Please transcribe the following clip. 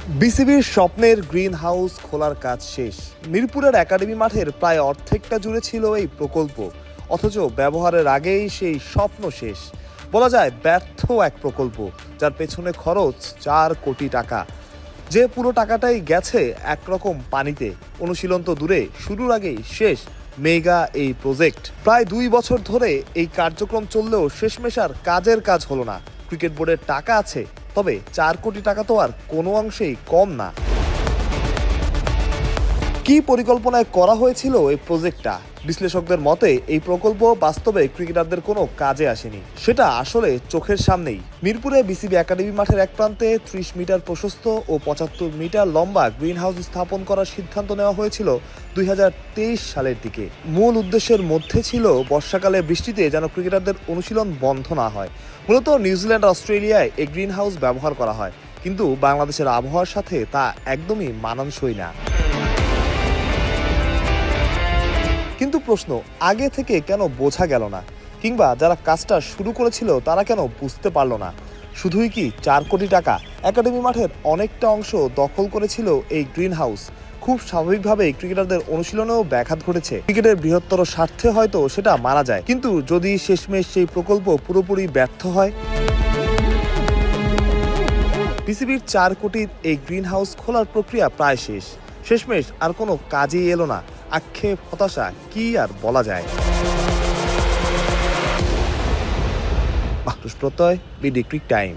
বিসিবির স্বপ্নের green house খোলার কাজ শেষ। মিরপুরের একাডেমি মাঠের প্রায় অর্ধেকটা জুড়ে ছিল এই প্রকল্প, অথচ ব্যবহারের আগেই সেই স্বপ্ন শেষ। বলা যায় ব্যর্থ এক প্রকল্প, যার পেছনে খরচ 4 কোটি টাকা। যে পুরো টাকাটাই গেছে একরকম পানিতে। অনুশীলন তো দূরে, শুরুর আগেই শেষ মেগা এই প্রজেক্ট। প্রায় 2 বছর ধরে এই কার্যক্রম চললেও শেষমেশ আর কাজের কাজ হলো না। ক্রিকেট বোর্ডের টাকা আছে, তবে 4 কোটি টাকা তো আর কোনো অংশেই কম না। কি পরিকল্পনায় করা হয়েছিল এই প্রজেক্টটা? বিশ্লেষকদের মতে এই প্রকল্প বাস্তবে ক্রিকেটারদের কোনো কাজে আসেনি। সেটা আসলে চোখের সামনেই। মিরপুরে বিসিবি একাডেমি মাঠের এক প্রান্তে 30 মিটার প্রশস্ত ও 75 মিটার লম্বা গ্রিন হাউস স্থাপন করার সিদ্ধান্ত নেওয়া হয়েছিল 2023 সালের দিকে। মূল উদ্দেশ্যের মধ্যে ছিল বর্ষাকালে বৃষ্টিতে যেন ক্রিকেটারদের অনুশীলন বন্ধ না হয়। মূলত নিউজিল্যান্ড, অস্ট্রেলিয়ায় এই গ্রিন হাউস ব্যবহার করা হয়, কিন্তু বাংলাদেশের আবহাওয়ার সাথে তা একদমই মানানসই না। কিন্তু প্রশ্ন, আগে থেকে কেন বোঝা গেল না? কিংবা যারা কাজটা শুরু করেছিল তারা কেন বুঝতে পারলো না? শুধুই কি 4 কোটি টাকা? একাডেমি মাঠের অনেকটা অংশ দখল করেছিল এই গ্রিন হাউস। খুব স্বাভাবিকভাবেই ক্রিকেটারদের অনুশীলনেও ব্যাঘাত ঘটেছে। ক্রিকেটের বৃহত্তর স্বার্থে হয়তো সেটা মানা যায়, কিন্তু যদি শেষমেশ সেই প্রকল্প পুরোপুরি ব্যর্থ হয়? বিসিবির 4 কোটির এই গ্রিন হাউস খোলার প্রক্রিয়া প্রায় শেষ। শেষমেশ আর কোনো কাজেই এলো না। আক্ষেপ, হতাশা, কি আর বলা যায়। মাহরুজ প্রত্যয়, বিডি ক্রিক টাইম।